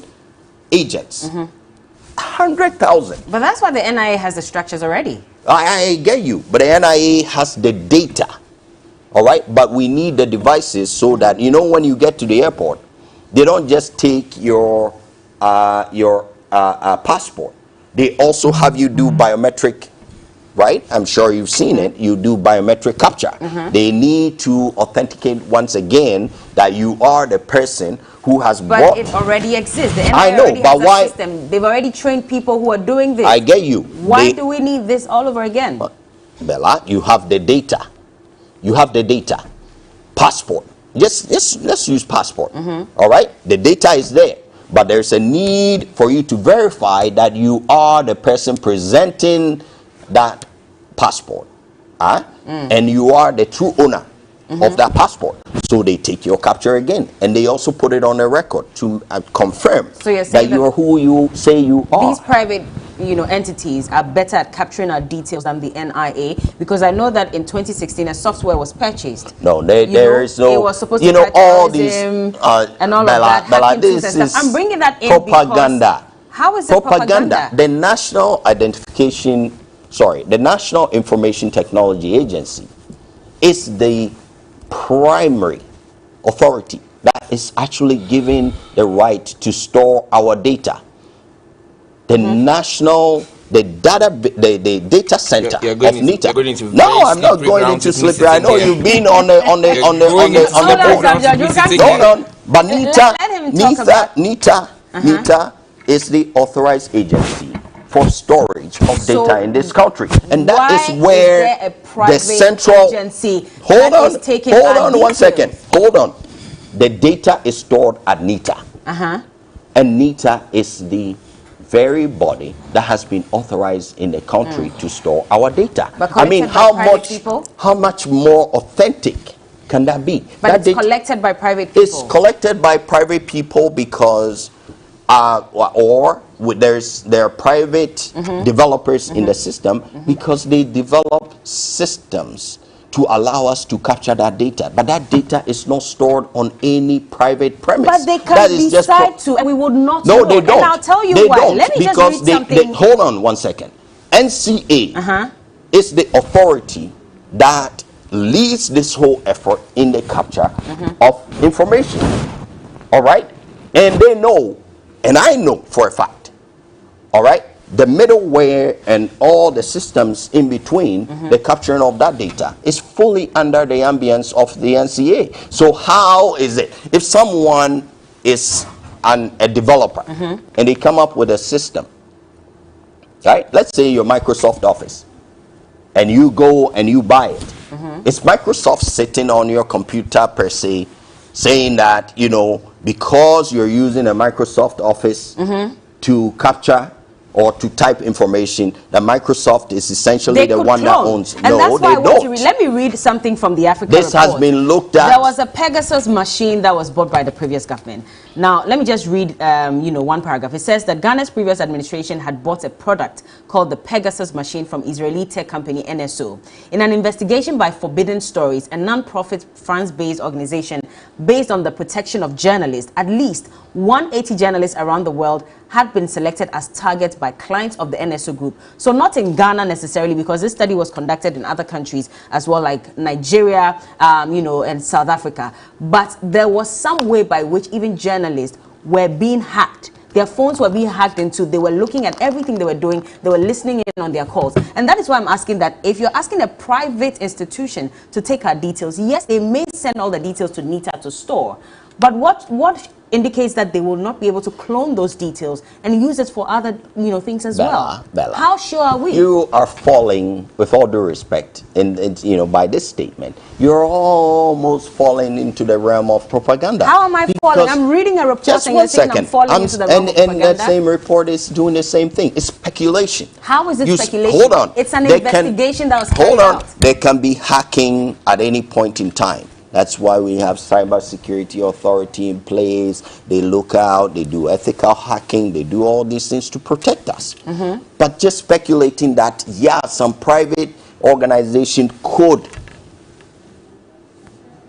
agents. 100,000. But that's why the NIA has the structures already. I get you, but the NIA has the data, all right, but we need the devices so that, when you get to the airport, they don't just take your passport. They also have you do biometric, right? I'm sure you've seen it. You do biometric capture. They need to authenticate once again that you are the person who has But it already exists. The NIA I know, already but has why? a system. They've already trained people who are doing this. I get you. Why do we need this all over again? Bella, you have the data. You have the data. Passport. Let's use passport. All right? The data is there. But there's a need for you to verify that you are the person presenting that passport. And you are the true owner of that passport. So they take your capture again. And they also put it on a record to confirm that you are who you say you are. These private entities are better at capturing our details than the NIA, because I know that in 2016 a software was purchased. No, there is no. It was supposed to track all terrorism these and all Bella, of that. this is I'm bringing that in propaganda. How is it propaganda? The National the National Information Technology Agency is the primary authority that is actually given the right to store our data. The data center of NITA. No, I'm not going into slippery. I know you've been on the program. Hold on, but NITA is the authorized agency for storage storage of So data in this country, and that why is where is there a private the central agency hold that on, is taking hold our on 1 second, details? hold on. The data is stored at NITA, and NITA is the very body that has been authorized in the country to store our data. But I mean, collected by private people? how much more authentic can that be? But that it's data collected by private people. is collected by private people because there are private developers in the system because they develop systems to allow us to capture that data. But that data is not stored on any private premise. But they can That is just decide to, and we would not No, know. they don't. And I'll tell you they why. Don't, Let me just because read something. hold on 1 second. NCA is the authority that leads this whole effort in the capture of information. All right? And they know, and I know for a fact, all right, the middleware and all the systems in between the capturing of that data is fully under the ambience of the NCA. So how is it if someone is a developer and they come up with a system, right? Let's say your Microsoft Office, and you go and you buy it. Is Microsoft sitting on your computer per se saying that, because you're using a Microsoft Office to capture or to type information, that Microsoft is essentially the one that owns? And that's why I want to read. Let me read something from the Africa This report. has been looked at. There was a Pegasus machine that was bought by the previous government. Now, let me just read, one paragraph. It says that Ghana's previous administration had bought a product called the Pegasus machine from Israeli tech company NSO. In an investigation by Forbidden Stories, a non-profit France-based organization based on the protection of journalists, at least 180 journalists around the world had been selected as targets by clients of the NSO group. So not in Ghana necessarily, because this study was conducted in other countries as well, like Nigeria, and South Africa. But there was some way by which even journalists were being hacked. Their phones were being hacked into. They were looking at everything they were doing. They were listening in on their calls. And that is why I'm asking that if you're asking a private institution to take our details, yes, they may send all the details to NITA to store. But what indicates that they will not be able to clone those details and use it for other things as well? Bella, how sure are we? You are falling, with all due respect, by this statement, you're almost falling into the realm of propaganda. How am I falling? I'm reading a report just and one you're saying second. I'm falling into the realm of propaganda. And that same report is doing the same thing. It's speculation. How is it speculation? Hold on. It's an investigation that was carried out. There can be hacking at any point in time. That's why we have cybersecurity authority in place. They look out, they do ethical hacking, they do all these things to protect us. But just speculating that, some private organization could.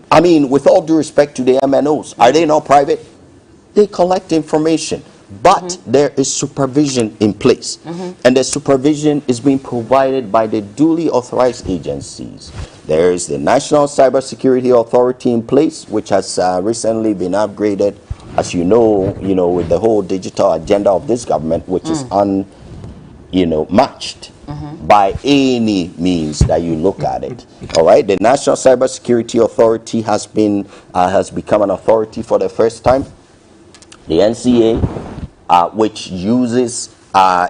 I mean, with all due respect to the MNOs, are they not private? They collect information. But there is supervision in place. And the supervision is being provided by the duly authorized agencies. There is the National Cybersecurity Authority in place, which has recently been upgraded, as you know, with the whole digital agenda of this government, which is matched by any means that you look at it. All right, the National Cybersecurity Authority has become an authority for the first time. The NCA, which uses or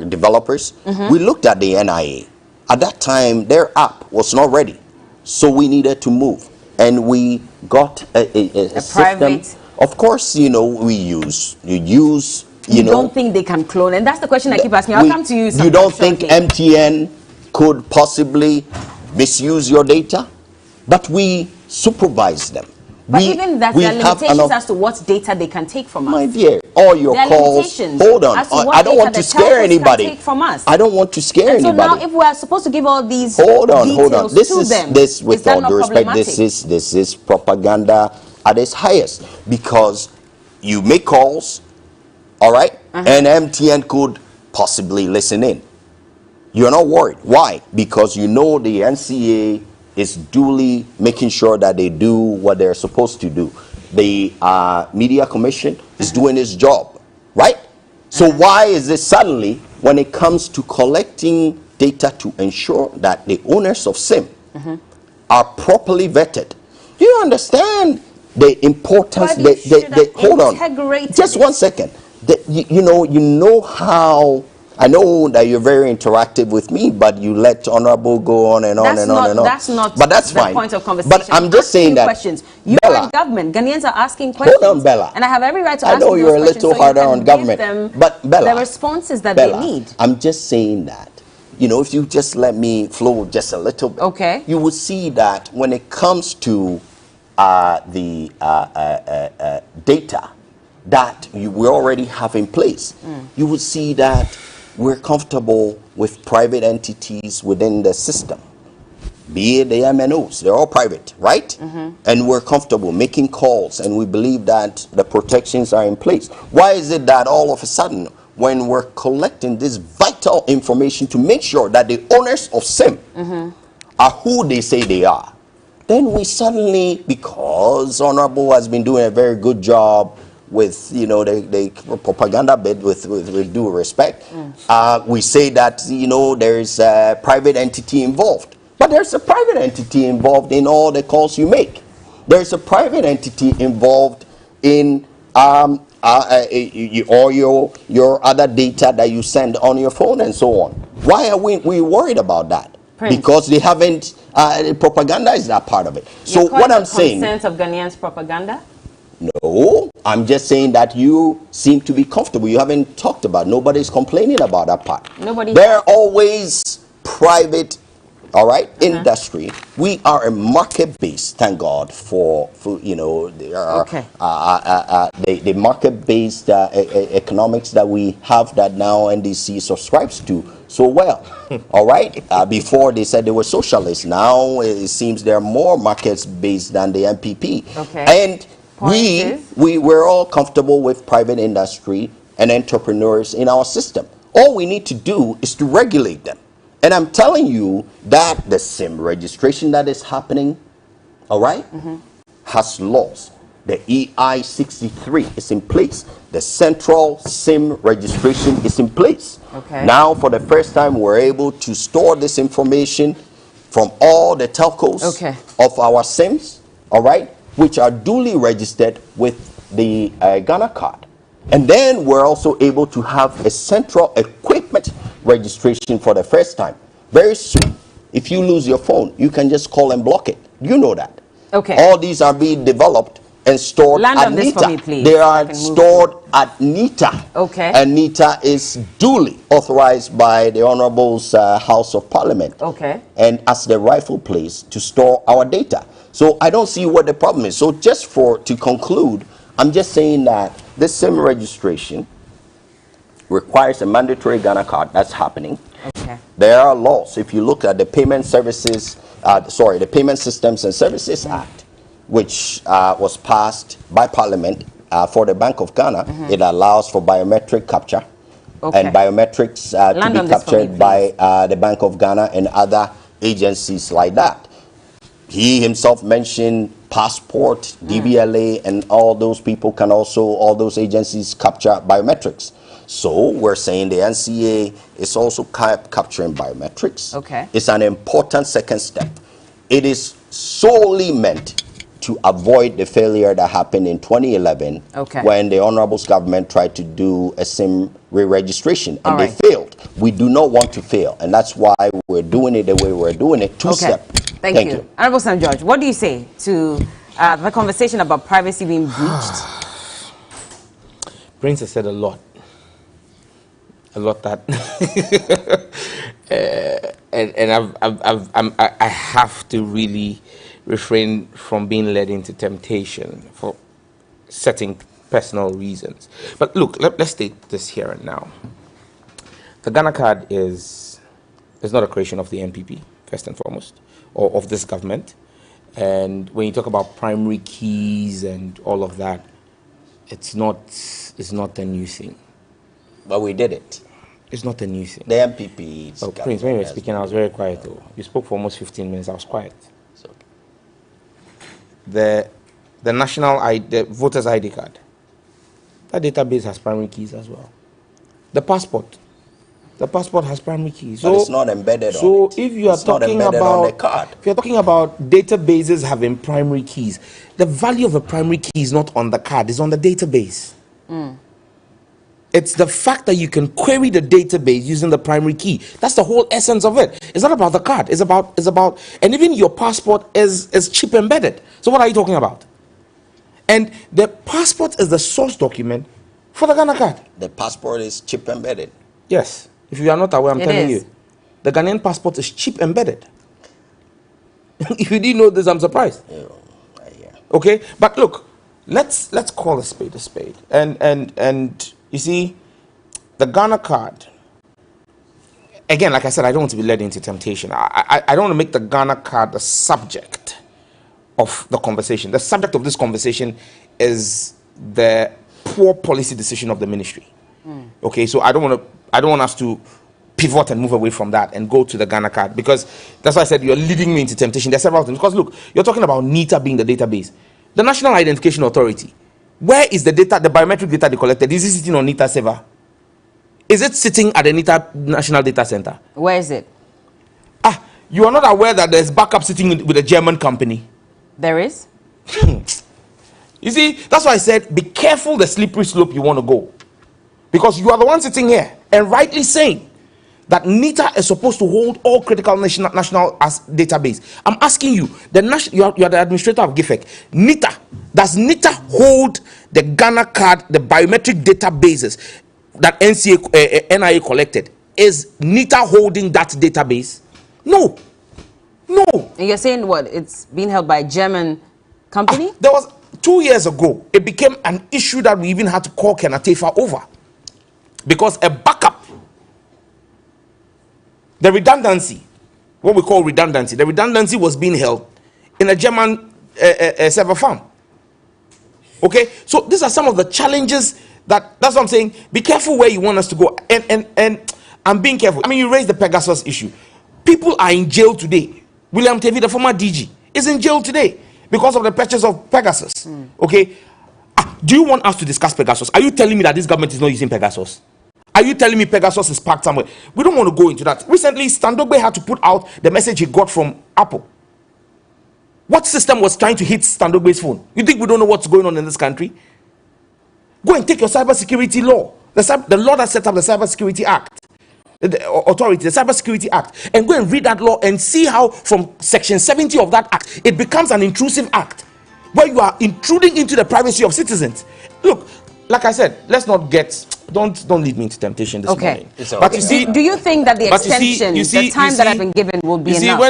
developers, we looked at the NIA. At that time, their app was not ready, so we needed to move, and we got a system. Of course, we use. You don't think they can clone, and that's the question I keep asking. I'll come to you. You don't think MTN could possibly misuse your data? But we supervise them. But even that, there are limitations as to what data they can take from us. My dear, all your calls. Hold on. I don't want to scare anybody. From us. I don't want to scare anybody. So now, if we are supposed to give all these hold on. This, with all due respect, this is propaganda at its highest, because you make calls, all right, and MTN could possibly listen in. You're not worried. Why? Because the NCA is duly making sure that they do what they're supposed to do. The Media Commission is doing its job, right? So why is it suddenly, when it comes to collecting data to ensure that the owners of SIM are properly vetted? Do you understand the importance? Hold on, just 1 second. You know how I know that you're very interactive with me, but you let Honorable go on and on and on and on. That's not but that's the fine. point of conversation. But I'm just saying that questions. You Bella, are in government. Ghanaians are asking questions. hold on, Bella. And I have every right to I ask know you you're those a questions little so harder you can on government, give them but Bella, the responses that Bella, they need. I'm just saying that, you know, if you just let me flow just a little bit, okay, you will see that when it comes to the data that we already have in place, you will see that we're comfortable with private entities within the system. Be it the MNOs, they're all private, right? And we're comfortable making calls, and we believe that the protections are in place. Why is it that all of a sudden, when we're collecting this vital information to make sure that the owners of SIM are who they say they are, then we suddenly, because Honorable has been doing a very good job with, you know, the propaganda bit with due respect, we say that, you know, there's a private entity involved. But there's a private entity involved in all the calls you make. There's a private entity involved in all your other data that you send on your phone and so on. Why are we worried about that? Prince. Because they haven't, propaganda is not part of it. So You're what I'm saying... consent of Ghanaians propaganda? No, I'm just saying that you seem to be comfortable. You haven't talked about, nobody's complaining about that part. Nobody. They're always private, all right, industry. We are a market-based, thank God for you know, the market-based economics that we have that now NDC subscribes to so well. All right, before they said they were socialists. Now it seems they're more markets-based than the MPP. Okay. And we're all comfortable with private industry and entrepreneurs in our system. All we need to do is to regulate them. And I'm telling you that the SIM registration that is happening, all right, has laws. The EI-63 is in place. The central SIM registration is in place. Okay. Now, for the first time, we're able to store this information from all the telcos of our SIMs, all right, which are duly registered with the Ghana card. And then we're also able to have a central equipment registration for the first time. Very soon, if you lose your phone, you can just call and block it. You know that. Okay. All these are being developed and stored Land at on this NITA. for me, please. They are stored at NITA. Okay. And NITA is duly authorized by the Honorable's House of Parliament. Okay. And as the rightful place to store our data. So I don't see what the problem is. So just to conclude, I'm just saying that this SIM registration requires a mandatory Ghana card. That's happening. Okay. There are laws. If you look at the Payment Services, the Payment Systems and Services Act, which was passed by Parliament for the Bank of Ghana, it allows for biometric capture and biometrics to be captured by the Bank of Ghana and other agencies like that. He himself mentioned passport, DBLA, and all those people can also, all those agencies capture biometrics. So we're saying the NCA is also capturing biometrics. Okay. It's an important second step. It is solely meant to avoid the failure that happened in 2011 when the Honorable's government tried to do a SIM re-registration and they failed. We do not want to fail, and that's why we're doing it the way we're doing it, two-step. Thank you. Honorable St. George, what do you say to the conversation about privacy being breached? Prince has said a lot that and I have to really refrain from being led into temptation for certain personal reasons. But look, let's take this here and now. The Ghana card is not a creation of the NPP, first and foremost, or of this government. And when you talk about primary keys and all of that, it's not a new thing. But we did it. It's not a new thing. The MPP. Oh, Prince, when you were speaking, I was very quiet though. You spoke for almost 15 minutes. I was quiet. So, the national the voter's ID card, that database has primary keys as well. The passport has primary keys. So it's not embedded on it. So if you are talking about databases having primary keys, the value of a primary key is not on the card; it's on the database. It's the fact that you can query the database using the primary key. That's the whole essence of it. It's not about the card. It's about, and even your passport is chip embedded. So what are you talking about? And the passport is the source document for the Ghana card. The passport is chip embedded. Yes. If you are not aware, I'm telling is. you. The Ghanaian passport is chip embedded. If you didn't know this, I'm surprised. Yeah. Okay? But look, let's call a spade a spade. And you see, the Ghana card, again, like I said, I don't want to be led into temptation. I don't want to make the Ghana card the subject of the conversation. The subject of this conversation is the poor policy decision of the ministry. Okay, so I don't want us to pivot and move away from that and go to the Ghana card, because that's why I said you're leading me into temptation. There's several things. Because look, you're talking about NITA being the database. The National Identification Authority, where is the data, the biometric data they collected? Is it sitting on NITA server? Is it sitting at the NITA National Data Center? Where is it? You are not aware that there's backup sitting with a German company? There is? You see, that's why I said be careful the slippery slope you want to go. Because you are the one sitting here and rightly saying that NITA is supposed to hold all critical national as database. I'm asking you, you are the administrator of GIFEC. NITA, does NITA hold the Ghana card, the biometric databases that NIA collected? Is NITA holding that database? No. And you're saying what? It's being held by a German company? There was 2 years ago, it became an issue that we even had to call Kenatefa over. Because a backup, the redundancy, what we call redundancy, the redundancy was being held in a German server farm. Okay, so these are some of the challenges that's what I'm saying. Be careful where you want us to go, and I'm being careful. I mean, you raised the Pegasus issue. People are in jail today. William Tevi, the former DG, is in jail today because of the purchase of Pegasus. Okay, do you want us to discuss Pegasus? Are you telling me that this government is not using Pegasus? Are you telling me Pegasus is parked somewhere? We don't want to go into that. Recently, Standogbe had to put out the message he got from Apple. What system was trying to hit Standogbe's phone? You think we don't know what's going on in this country? Go and take your cybersecurity law, the law that set up the Cybersecurity Act, the authority, the Cybersecurity Act, and go and read that law and see how from Section 70 of that act, it becomes an intrusive act where you are intruding into the privacy of citizens. Look, like I said, let's not get, don't lead me into temptation this morning. But you see, do you think that the extension, the time that I've been given will be enough?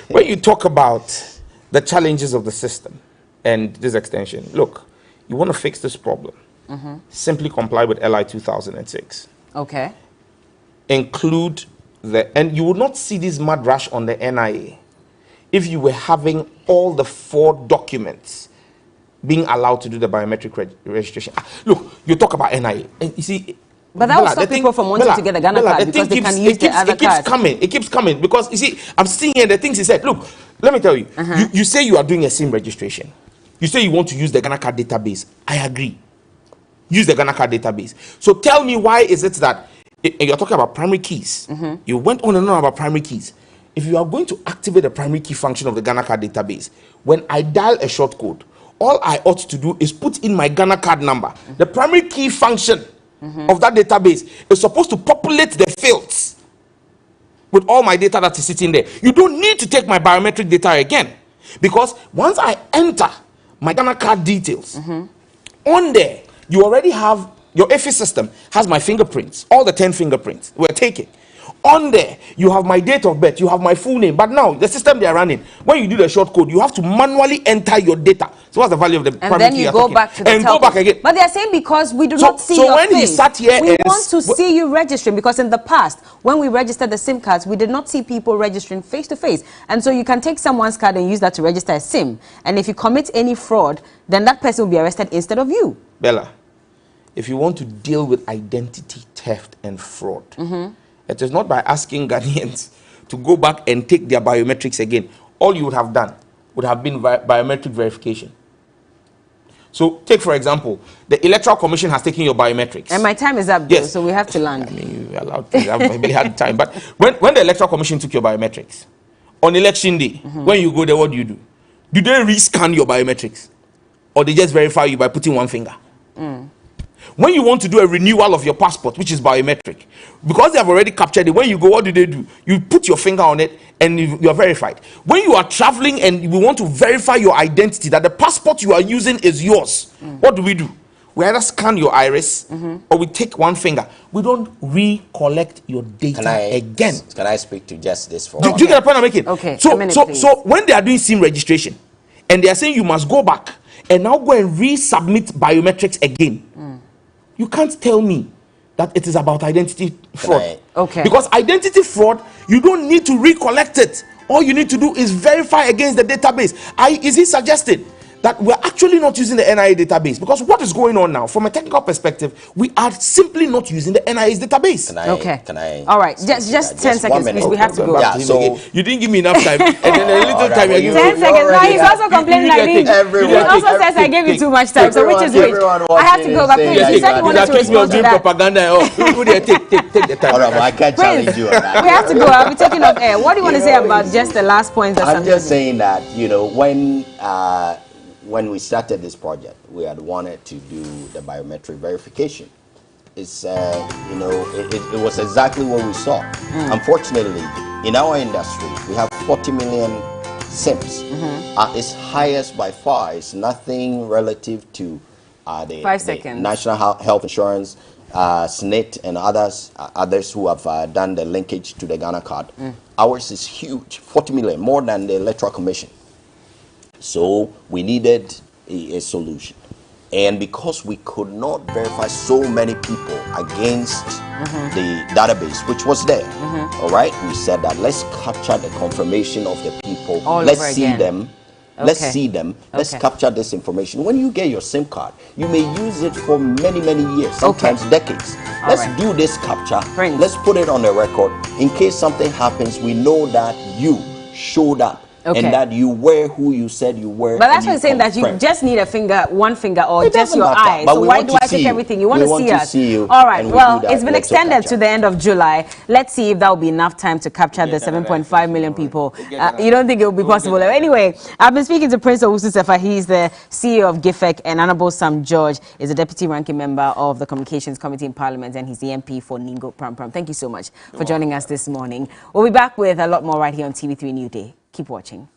When you talk about the challenges of the system and this extension, look, you want to fix this problem, simply comply with LI 2006. Okay. Include and you would not see this mad rush on the NIA if you were having all the 4 documents being allowed to do the biometric registration. Look, you talk about NIA, and you see, but that will stop people from wanting to get a Ghana card because they can use the other card. It keeps coming because you see, I'm seeing here the things he said. Look, let me tell you, you say you are doing a SIM registration. You say you want to use the Ghana card database. I agree. Use the Ghana card database. So tell me, why is it that you're talking about primary keys? You went on and on about primary keys. If you are going to activate the primary key function of the Ghana card database, when I dial a short code, all I ought to do is put in my Ghana card number. The primary key function of that database is supposed to populate the fields with all my data that is sitting there. You don't need to take my biometric data again, because once I enter my Ghana card details, on there, you already have, your EFI system has my fingerprints, all the 10 fingerprints were taken. On there, you have my date of birth, you have my full name. But now, the system they are running, when you do the short code, you have to manually enter your data. So what's the value of the primary key? And then you go back to the and go back again. But they are saying because we do not see so your when face. he sat here, we want to see you registering, because in the past, when we registered the SIM cards, we did not see people registering face to face. And so you can take someone's card and use that to register a SIM. And if you commit any fraud, then that person will be arrested instead of you. Bella, if you want to deal with identity theft and fraud, it is not by asking Ghanaians to go back and take their biometrics again. All you would have done would have been biometric verification. So take, for example, the Electoral Commission has taken your biometrics. And my time is up, yes, so we have to land. I mean, you're allowed to have a really hard time. But when the Electoral Commission took your biometrics, on election day, when you go there, what do? Do they rescan your biometrics? or they just verify you by putting one finger. When you want to do a renewal of your passport, which is biometric, because they have already captured it, when you go, what do? You put your finger on it and you are verified. When you are traveling and we want to verify your identity, that the passport you are using is yours, what do? We either scan your iris or we take one finger. We don't recollect your data again. Can I speak to just this for Do you get the point I'm making? Okay. So when they are doing SIM registration and they are saying you must go back and now go and resubmit biometrics again, you can't tell me that it is about identity fraud. Because identity fraud, you don't need to recollect it. All you need to do is verify against the database. Is he suggesting that we're actually not using the NIA database? Because what is going on now, from a technical perspective, we are simply not using the NIA's database. Can I all right, just 10 seconds, please. We have to go. Yeah, so you didn't give me enough time, and then a little time you give me. 10 seconds. Now he's also complaining I didn't. He also says I gave you too much time. So which is which? I have to go back. Please, you said you wanted to respond to that. Propaganda. Take the time. All right, I can't challenge you on that. We have to go. I'll be taking off air. What do you want to say about just the last points? I'm just saying that, when we started this project, we had wanted to do the biometric verification. It's it was exactly what we saw. Unfortunately, in our industry, we have 40 million SIMs. Its highest by far is nothing relative to the National Health Insurance, SNIT, and others who have done the linkage to the Ghana card. Ours is huge, 40 million, more than the Electoral Commission. So we needed a solution. And because we could not verify so many people against the database, which was there, all right, we said that let's capture the confirmation of the people. Let's see them. Let's see them. Let's capture this information. When you get your SIM card, you may use it for many, many years, sometimes decades. Let's do this capture. Let's put it on the record. In case something happens, we know that you showed up. And that you were who you said you were. But that's what I'm saying, that you just need one finger, or just your eyes. So why do I take everything? You want to see us. All right, well, it's been extended to the end of July. Let's see if that will be enough time to capture the 7.5 million people. You don't think it will be possible? Anyway, I've been speaking to Prince Owusu Sefa. He's the CEO of GIFEC, and Honorable Sam George is the Deputy Ranking Member of the Communications Committee in Parliament, and he's the MP for Ningo Pram Pram. Thank you so much for joining us this morning. We'll be back with a lot more right here on TV3 New Day. Keep watching.